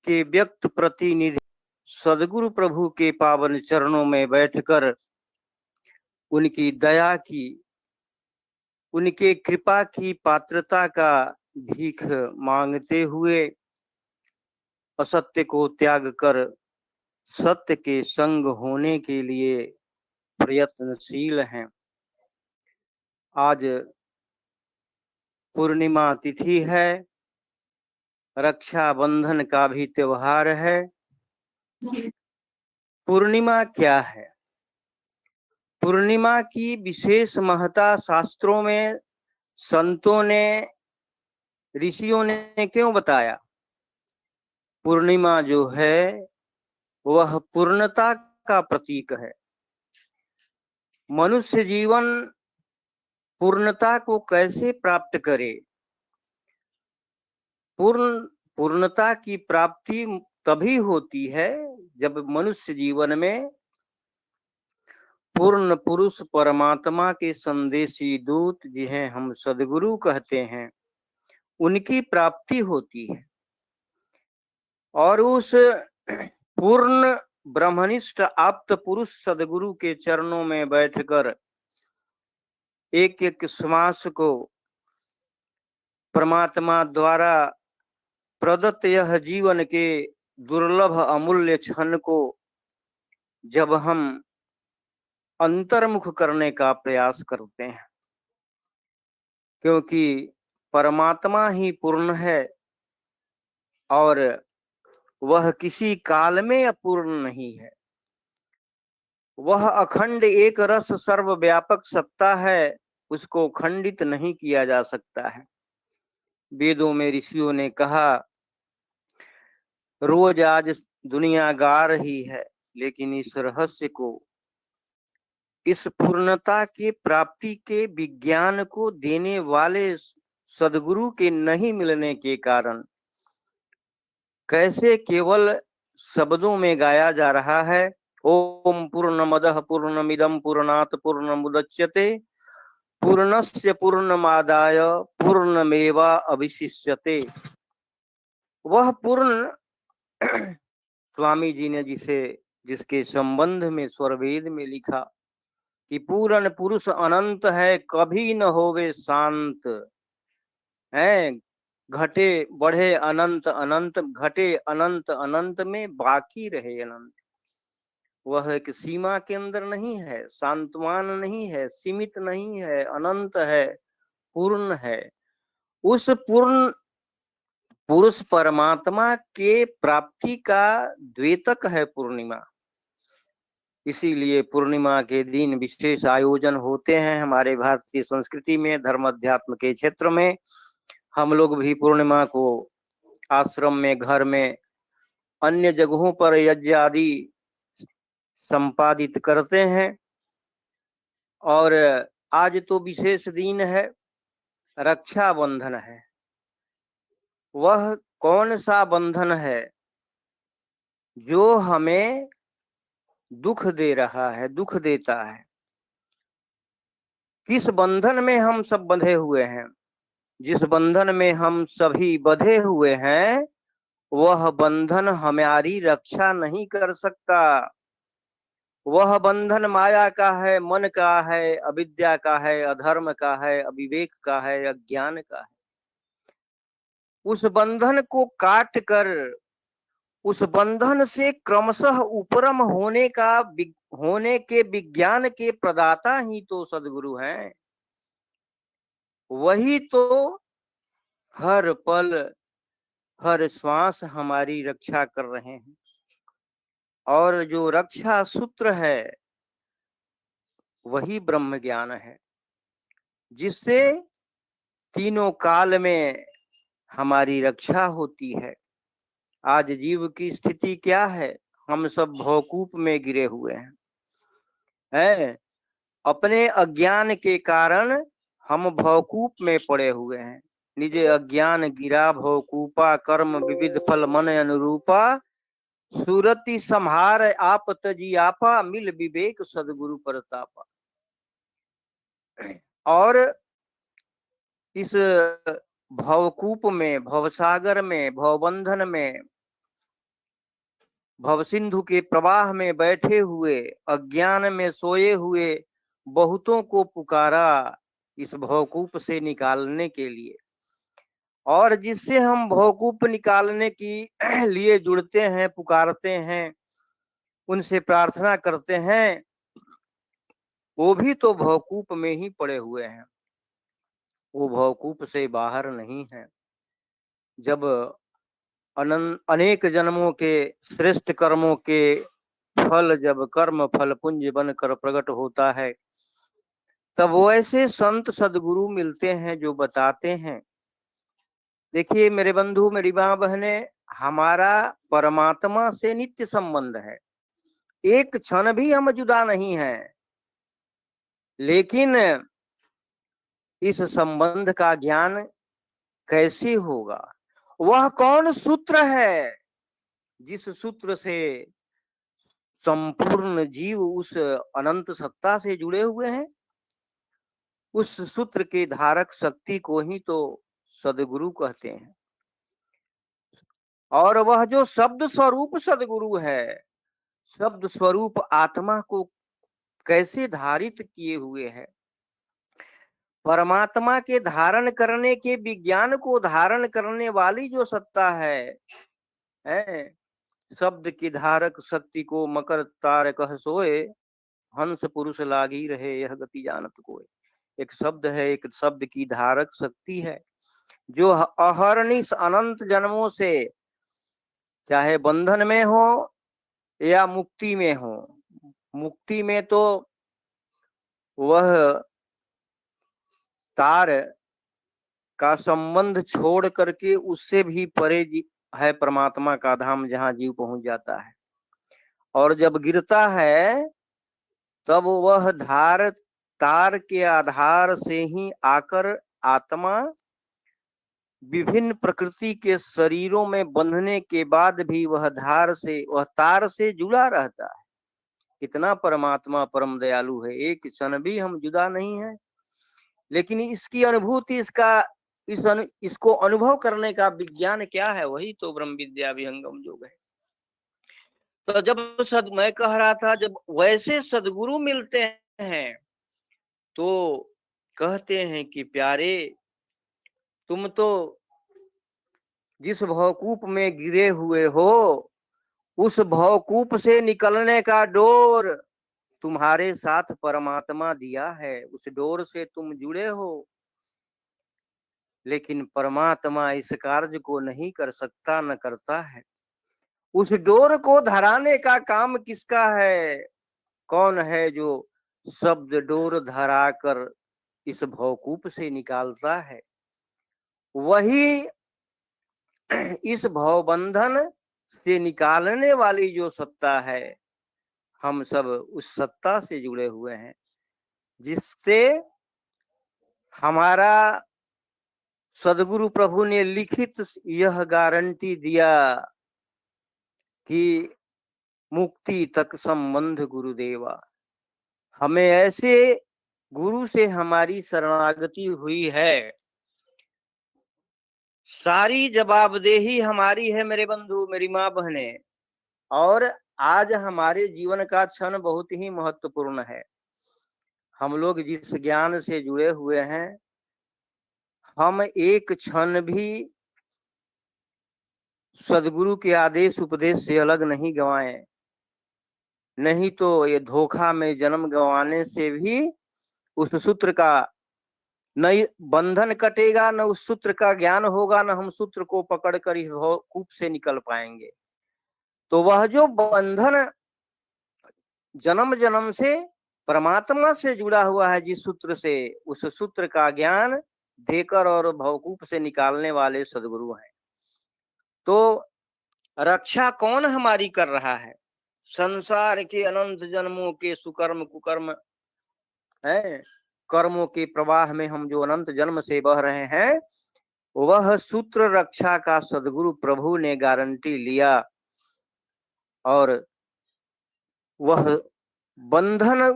के व्यक्त प्रतिनिधि सदगुरु प्रभु के पावन चरणों में बैठकर उनकी दया की, उनके कृपा की पात्रता का भीख मांगते हुए असत्य को त्याग कर सत्य के संग होने के लिए प्रयत्नशील हैं। आज पूर्णिमा तिथि है, रक्षाबंधन का भी त्योहार है। पूर्णिमा क्या है? पूर्णिमा की विशेष महत्ता शास्त्रों में संतों ने, ऋषियों ने क्यों बताया? पूर्णिमा जो है वह पूर्णता का प्रतीक है। मनुष्य जीवन पूर्णता को कैसे प्राप्त करे? पूर्णता की प्राप्ति तभी होती है जब मनुष्य जीवन में पूर्ण पुरुष परमात्मा के संदेशी दूत, जिन्हें हम सदगुरु कहते हैं, उनकी प्राप्ति होती है। और उस पूर्ण ब्रह्मनिष्ठ आप्त पुरुष सदगुरु के चरणों में बैठकर एक एक श्वास को परमात्मा द्वारा प्रदत्त यह जीवन के दुर्लभ अमूल्य क्षण को जब हम अंतर्मुख करने का प्रयास करते हैं, क्योंकि परमात्मा ही पूर्ण है और वह किसी काल में अपूर्ण नहीं है। वह अखंड एक रस सर्वव्यापक सत्ता है, उसको खंडित नहीं किया जा सकता है। वेदों में ऋषियों ने कहा, रोज आज दुनिया गा रही है, लेकिन इस रहस्य को, इस पूर्णता के प्राप्ति के विज्ञान को देने वाले सदगुरु के नहीं मिलने के कारण कैसे केवल शब्दों में गाया जा रहा है। ओम पूर्णमदः पूर्णमिदं पूर्णात् पूर्णमुदच्यते पूर्णस्य पूर्णमादाय पूर्णमेवावशिष्यते। वह पूर्ण स्वामी जी ने जिसके संबंध में स्वरवेद में लिखा कि पूर्ण पुरुष अनंत है, कभी न होवे शांत है। घटे बढ़े अनंत अनंत, घटे अनंत अनंत में बाकी रहे अनंत। वह एक सीमा के अंदर नहीं है, शांतमान नहीं है, सीमित नहीं है, अनंत है, पूर्ण है। उस पूर्ण पुरुष परमात्मा के प्राप्ति का द्वेतक है पूर्णिमा। इसीलिए पूर्णिमा के दिन विशेष आयोजन होते हैं हमारे भारतीय संस्कृति में। धर्म अध्यात्म के क्षेत्र में हम लोग भी पूर्णिमा को आश्रम में, घर में, अन्य जगहों पर यज्ञ आदि संपादित करते हैं। और आज तो विशेष दिन है, रक्षाबंधन है। वह कौन सा बंधन है जो हमें दुख दे रहा है, दुख देता है? किस बंधन में हम सब बंधे हुए हैं? जिस बंधन में हम सभी बंधे हुए हैं, वह बंधन हमारी रक्षा नहीं कर सकता। वह बंधन माया का है, मन का है, अविद्या का है, अधर्म का है, अविवेक का है, अज्ञान का है। उस बंधन को काट कर उस बंधन से क्रमशः उपरम होने के विज्ञान के प्रदाता ही तो सदगुरु हैं। वही तो हर पल, हर श्वास हमारी रक्षा कर रहे हैं। और जो रक्षा सूत्र है वही ब्रह्म ज्ञान है, जिससे तीनों काल में हमारी रक्षा होती है। आज जीव की स्थिति क्या है? हम सब भवकूप में गिरे हुए हैं। अपने अज्ञान के कारण हम भवकूप में पड़े हुए हैं। निजे अज्ञान गिरा भवकूपा, कर्म विविध फल मन अनुरूपा, सूरति संहार आप तजी आपा, मिल विवेक सदगुरु परतापा। और इस भवकूप में, भवसागर में, भवबंधन में भवसिंधु के प्रवाह में बैठे हुए, अज्ञान में सोए हुए बहुतों को पुकारा इस भवकूप से निकालने के लिए। और जिससे हम भवकूप निकालने की लिए जुड़ते हैं, पुकारते हैं, उनसे प्रार्थना करते हैं, वो भी तो भवकूप में ही पड़े हुए हैं, वो भवकूप से बाहर नहीं है। जब अनेक जन्मों के श्रेष्ठ कर्मों के फल जब कर्म फल पुंज बनकर प्रकट होता है, तब वो ऐसे संत सदगुरु मिलते हैं जो बताते हैं। देखिए मेरे बंधु, मेरी माँ बहने, हमारा परमात्मा से नित्य संबंध है, एक क्षण भी हम जुदा नहीं हैं। लेकिन इस संबंध का ज्ञान कैसे होगा? वह कौन सूत्र है जिस सूत्र से संपूर्ण जीव उस अनंत सत्ता से जुड़े हुए हैं? उस सूत्र के धारक शक्ति को ही तो सदगुरु कहते हैं। और वह जो शब्द स्वरूप सदगुरु है, शब्द स्वरूप आत्मा को कैसे धारित किए हुए है? परमात्मा के धारण करने के विज्ञान को धारण करने वाली जो सत्ता है, शब्द की धारक शक्ति को मकर तार कह सोए, हंस पुरुष लागी रहे यह गति जानत कोय। एक शब्द है, एक शब्द की धारक शक्ति है, जो अहर्निश अनंत जन्मों से, चाहे बंधन में हो या मुक्ति में हो, मुक्ति में तो वह तार का संबंध छोड़ करके उससे भी परे है परमात्मा का धाम, जहां जीव पहुंच जाता है। और जब गिरता है तब वह धार तार के आधार से ही आकर आत्मा विभिन्न प्रकृति के शरीरों में बंधने के बाद भी वह तार से जुड़ा रहता है। इतना परमात्मा परम दयालु है, एक क्षण भी हम जुदा नहीं है। लेकिन इसकी अनुभूति, इसको अनुभव करने का विज्ञान क्या है? वही तो ब्रह्म विद्या विहंगम योग है। तो जब मैं कह रहा था, जब वैसे सदगुरु मिलते हैं तो कहते हैं कि प्यारे, तुम तो जिस भवकूप में गिरे हुए हो, उस भवकूप से निकलने का डोर तुम्हारे साथ परमात्मा दिया है, उस डोर से तुम जुड़े हो। लेकिन परमात्मा इस कार्य को नहीं कर सकता, न करता है। उस डोर को धराने का काम किसका है? कौन है जो शब्द डोर धराकर इस भवकूप से निकालता है? वही इस भवबंधन से निकालने वाली जो सत्ता है, हम सब उस सत्ता से जुड़े हुए हैं, जिससे हमारा सदगुरु प्रभु ने लिखित यह गारंटी दिया कि मुक्ति तक संबंध गुरुदेवा। हमें ऐसे गुरु से हमारी शरणागति हुई है, सारी जवाबदेही हमारी है मेरे बंधु, मेरी माँ बहने। और आज हमारे जीवन का क्षण बहुत ही महत्वपूर्ण है। हम लोग जिस ज्ञान से जुड़े हुए हैं, हम एक क्षण भी सदगुरु के आदेश उपदेश से अलग नहीं गंवाए, नहीं तो ये धोखा में जन्म गंवाने से भी उस सूत्र का न बंधन कटेगा, न उस सूत्र का ज्ञान होगा, न हम सूत्र को पकड़कर इस कूप से निकल पाएंगे। तो वह जो बंधन जन्म जन्म से परमात्मा से जुड़ा हुआ है, जिस सूत्र से, उस सूत्र का ज्ञान देकर और भवकूप से निकालने वाले सदगुरु हैं। तो रक्षा कौन हमारी कर रहा है? संसार के अनंत जन्मों के सुकर्म कुकर्म है, कर्मों के प्रवाह में हम जो अनंत जन्म से बह रहे हैं, वह सूत्र रक्षा का सदगुरु प्रभु ने गारंटी लिया। और वह बंधन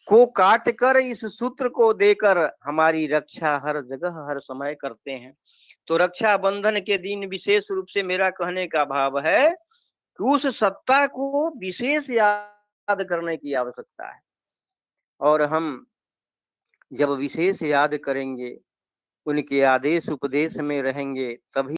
को काटकर इस सूत्र को देकर हमारी रक्षा हर जगह हर समय करते हैं। तो रक्षा बंधन के दिन विशेष रूप से मेरा कहने का भाव है कि उस सत्ता को विशेष याद करने की आवश्यकता है। और हम जब विशेष याद करेंगे, उनके आदेश उपदेश में रहेंगे, तभी